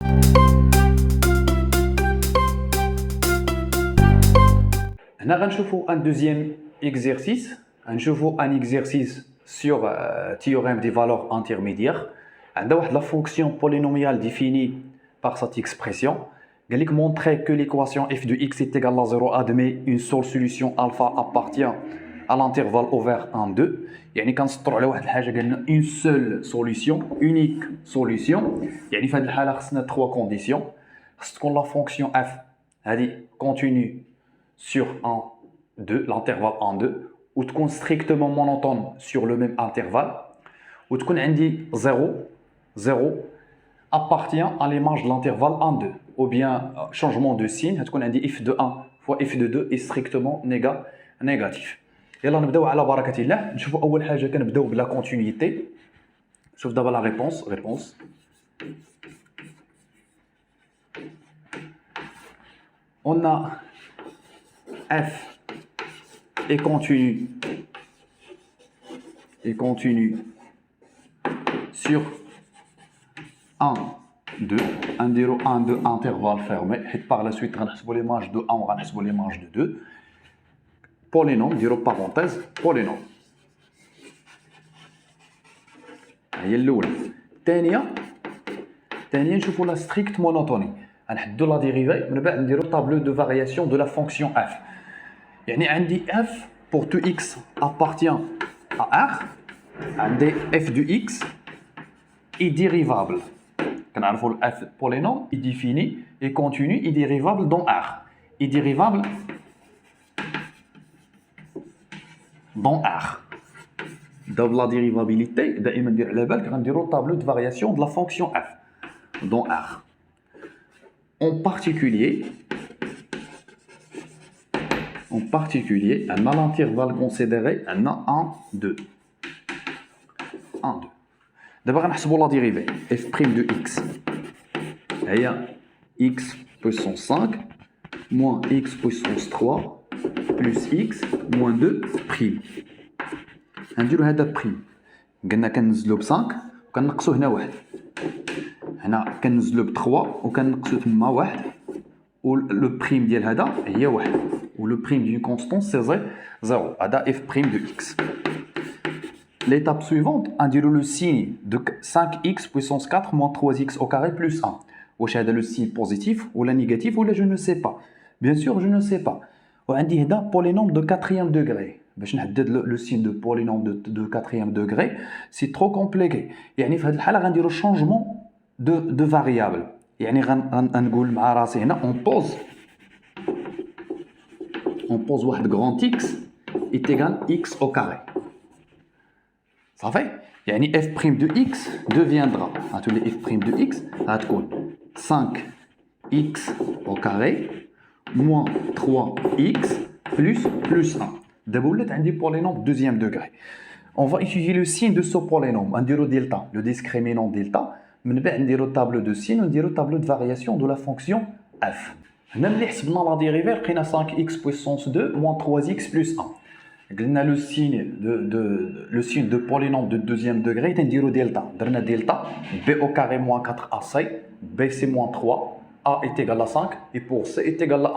On va un deuxième exercice. Un exercice sur le théorème des valeurs intermédiaires. On a la fonction polynomiale définie par cette expression. On va montrer que l'équation f de x est égale à 0 admet une seule solution alpha appartient à l'intervalle ouvert 1, 2. يعني كنسطروا على واحد الحاجه قالنا une seule solution, unique solution. يعني في هذه الحاله خصنا 3 conditions. خص تكون la fonction f هذه continue sur 1, 2, l'intervalle 1, 2, ou تكون strictement monotone sur le même intervalle, ou تكون عندي 0, 0 appartient à l'image de l'intervalle 1, 2, ou bien changement de signe, تكون عندي f de 1 fois f de 2 est strictement négatif. يلا نبداو على بركة الله. نشوفوا أول حاجة كنبداو بلا continuité. شوف دابا la réponse. On a f est continue sur 1, 2, 1, 0, 1, 2, intervalle fermé. Et par la suite, on va l'image de 1, on va l'image de 2. Polynôme, dire parenthèse, polynôme. هي الأولى. الثانية نشوفوا la stricte monotonie. نحددوا la dérivée من بعد نديروا tableau de variation de la fonction f. يعني عندي f pour tout x appartient à R. عندي f de x est dérivable. كنعرفوا f polynôme est défini et continu est dérivable dans R. Est dérivable dans R. Dans la dérivabilité, دائما ندير على بالك غنديروا tableau de variation de la fonction f dans R. En particulier, on a l'intervalle considéré, on a 1, 2. 1, 2. D'abord, on va la dérivée. f' de x. Il y a x puissance 5 moins x puissance 3 plus x moins 2 prime. On va dire هذا prime. قلنا كنزلو ب 5 وكنقصو هنا 1. هنا كنزلو ب 3 وكنقصو تما 1. ولو بريم ديال هذا هي 1. ولو بريم d'une constante c'est 0. هذا f' de x. L'étape suivante, on dirait le signe de 5x puissance 4 moins 3x au carré plus 1. واش هذا le signe positif ou la négatif ou là je ne sais pas. Bien sûr, je ne sais pas. وعندي هذا polynôme de 4e degré. باش نحدد le signe de polynôme de 4e degré, c'est trop compliqué. يعني في هذه الحالة غنديروا changement de variable. يعني غنقول مع راسي هنا on pose واحد grand x est égal x au carré. Ça fait يعني f' de x deviendra f' de x غتكون 5x au carré moins 3x plus 1. D'abord, on a un polynôme deuxième degré. On va étudier le signe de ce polynôme. On dirait delta, le discriminant delta. On va dire le tableau de signe, on dirait le tableau de variation de la fonction f. On a la dérivée, on a 5x puissance 2 moins 3x plus 1. On a le signe de polynôme de deuxième degré, on dirait delta. On a delta, b au carré moins 4ac, b c'est moins 3, a est égal à 5 et pour c est égal à 1.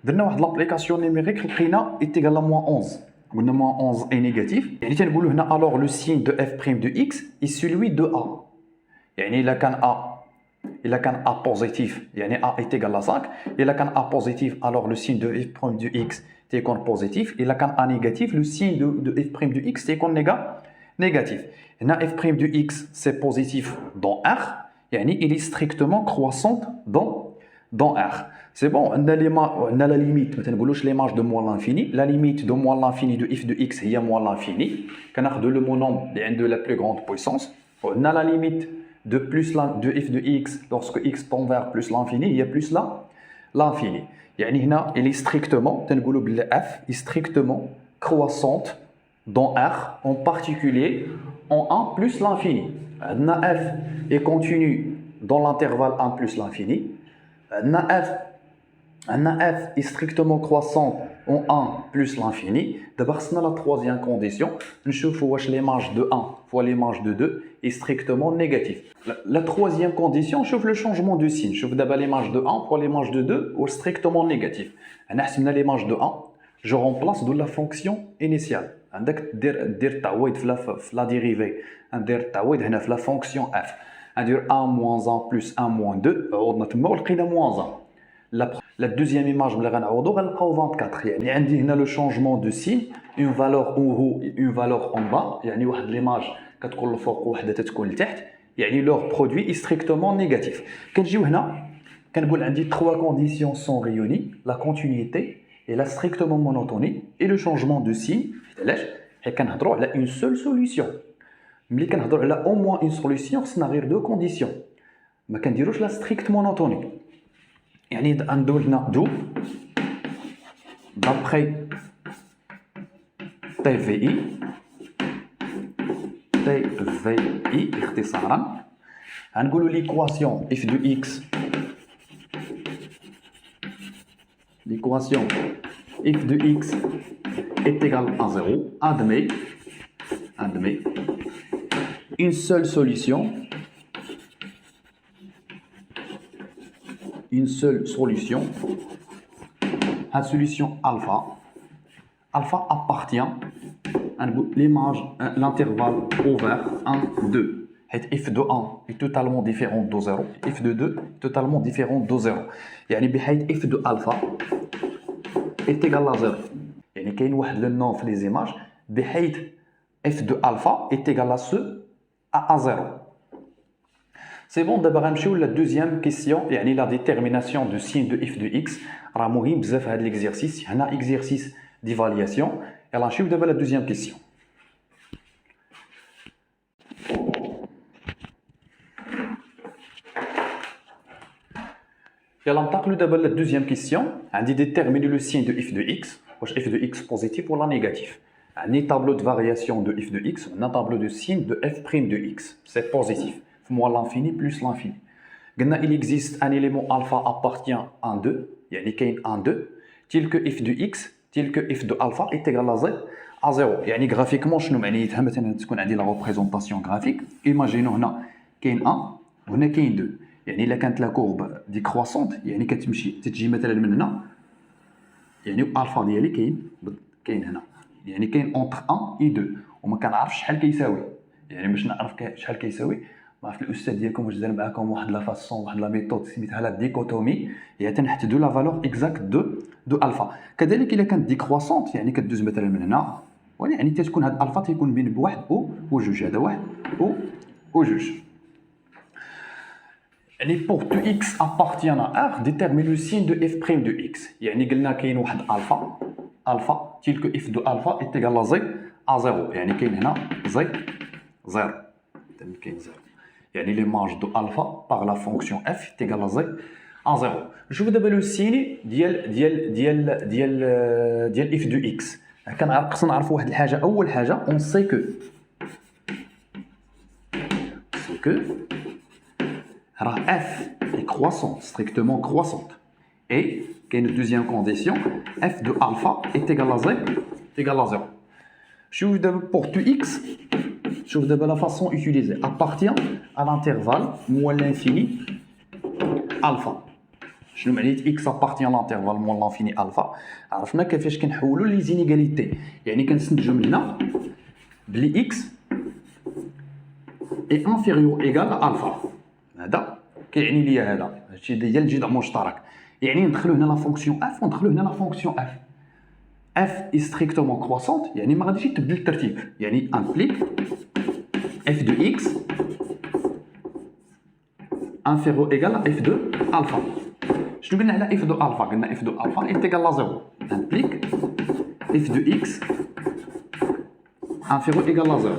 درنا واحد l'application numérique لقينا est égal à moins 11. قلنا moins 11 est négatif. يعني تنقولوا هنا alors le signe de f' de x est celui de a. يعني إلا كان a positif يعني a est égal à 5. إلا كان a positif alors le signe de f' de x تيكون positif. إلا كان a négatif le signe de f' de x تيكون négatif. هنا f' de x c'est positif dans R. يعني il est strictement croissant dans R. C'est bon, on a la limite, l'image de moins l'infini. La limite de moins l'infini de f de x est moins l'infini. Quand on a le monôme de la plus grande puissance, on a la limite de plus de f de x lorsque x tend vers plus l'infini, il y a plus l'infini. Il est strictement, f est strictement croissante dans R, en particulier en 1 plus l'infini. F est continue dans l'intervalle 1 plus l'infini. F f est strictement croissante en 1 plus l'infini. D'abord, c'est la troisième condition. Nous voyons que l'image de 1 fois l'image de 2 est strictement négative. La troisième condition, je le changement de signe. Je d'abord l'image de 1 fois l'image de 2 est strictement négative. On a l'image de 1, je remplace de la fonction initiale. عندك دير تعويض في la dérivée. ندير تعويض هنا في la fonction f. ندير 1 moins 1 plus 1 moins 2 عوضنا تما ولقينا moins 1. La deuxième image اللي غنعوضو غنلقاو 24. يعني عندي هنا le changement de signe, une valeur en haut et une valeur en bas. يعني واحد l'image كتكون الفوق وحده تتكون لتحت. يعني leur produit est strictement négatif. كنجيو هنا كنقول عندي trois conditions sont réunies, la continuité et la strictement monotonie et le changement de signe. علاش؟ حيت كنهضروا على une seule solution. ملي كنهضروا على au moins une solution خصنا غير deux conditions. ما كنديروش la stricte monotonie. يعني ندوي هنا دو d'après TVI اختصارا غنقولوا l'équation f de x l'équation f de x est égale à 0 admet une seule solution la solution alpha appartient à l'image l'intervalle ouvert 1 2 f de 1 est totalement différent de 0 f de 2 est totalement différent de 0 يعني بحيث f de alpha est égal à 0 يعني كاين واحد le nom في les images بحيث f de alpha est égal à ce à 0. C'est bon, d'abord غنمشيو la deuxième question يعني la détermination de signe de f de x راه مهم بزاف هذا l'exercice هنا exercice d'évaluation et غنمشيو دابا la deuxième question. يلا ننتقلوا دابا la deuxième question عندي déterminer le signe de f de x واش f de x positif ولا négatif. عندي tableau de variation de f de x un tableau de signe de f' de x c'est positif. Moins l'infini plus l'infini. Il existe un élément alpha appartient à 2, يعني كاين 1 2 tel que f de x tel que f de alpha est égal à z à 0. يعني graphiquement شنو معنيتها مثلا تكون عندي la représentation graphique. Imaginons هنا كاين 1 وهنا كاين 2. يعني الا كانت لا كورب décroissante يعني كتمشي تتجي مثلا من هنا يعني الفا ديالي كاين هنا يعني كاين entre 1 et 2 وما كنعرفش شحال كيساوي. يعني باش نعرف شحال كيساوي ما عرفت الاستاذ ديالكم واش دار معكم واحد لا فاسون واحد لا ميثود سميتها لا ديكوتومي هي تنحددوا لا فالور اكزاكت دو الفا. كذلك الا كانت ديكروسونت يعني كدوز مثلا من هنا يعني تتكون هاد الفا تيكون بين بواحد وجوج هذا واحد وجوج. يعني pour tout x appartient à R détermine le signe de f' de x. يعني قلنا كاين واحد الفا tel que f de alpha est égal à z à 0 يعني كاين هنا z 0 كاين 0 يعني l'image de alpha par la fonction f est égale à z à 0. نشوف دابا لو سيني ديال f de x. خصنا نعرفوا واحد الحاجه اول حاجه on sait que راه f est croissante strictement croissante et كاين deuxième condition f de alpha est égal à z égal à 0. شوف دابا pour tout x شوف دابا la façon utilisée appartient à l'intervalle moins l'infini alpha. شنو معنيت x appartient à l'intervalle moins l'infini alpha. عرفنا كيفاش كنحولوا لي زينيغاليتي يعني كنستنتجوا من هنا بلي x est inférieur égal à alpha. هذا كيعني لي هذا هادشي ديال الجذع مشترك يعني ندخلوا هنا لا فونكسيون f وندخلوا هنا لا فونكسيون f. f est strictement croissante يعني ما غاديش تبدل الترتيب يعني implique f de x inférieur égal à f de alpha. شنو قلنا على f de alpha قلنا f de alpha est égal à 0 implique f de x inférieur égal à 0.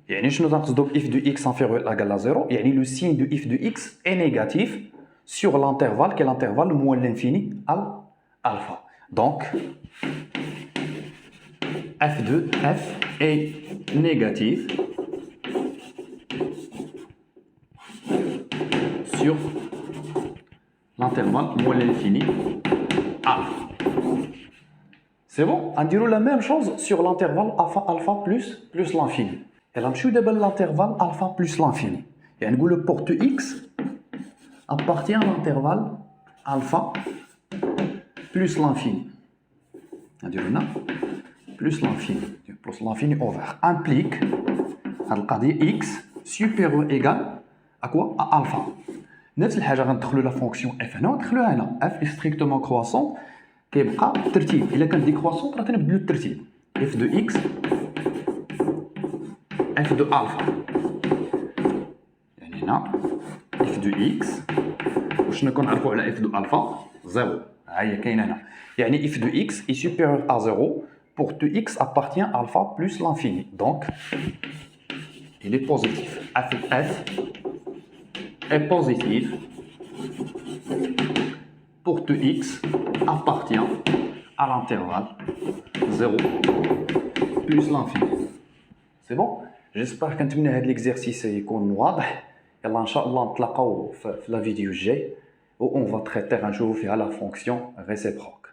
يعني شنو تنقصدو f de x inférieur égal à 0 يعني le signe de f de x est négatif sur l'intervalle qui est l'intervalle moins l'infini à alpha. Donc f de f est négatif sur l'intervalle moins l'infini C'est bon? On dirait la même chose sur l'intervalle alpha plus l'infini. Et là, je vais l'intervalle alpha plus l'infini. Et on dit le porte x appartient à l'intervalle alpha plus l'infini. On dit plus l'infini. Plus l'infini over implique x supérieur ou égal à quoi? À alpha. نفس الحاجه غندخلوا لا فونكسيون اف هنا وندخلوها هنا اف ستريكتومون كرواسون كيبقى الترتيب الا كانت ديكرواسون راه تنبدلوا الترتيب اف دو اكس اف دو الفا يعني هنا اف دو اكس وشنو كنعرفوا على اف دو الفا زيرو ها هي كاينه هنا يعني اف دو اكس اي سوبيريور ا زيرو pour tout x appartient à alpha plus l'infini donc il est positif f est positif pour tout x appartient à l'intervalle 0 plus l'infini. C'est bon? J'espère que l'exercice est واضح. يلا ان شاء الله نتلاقاو في la vidéo الجاي où on va traiter un jour à la fonction réciproque.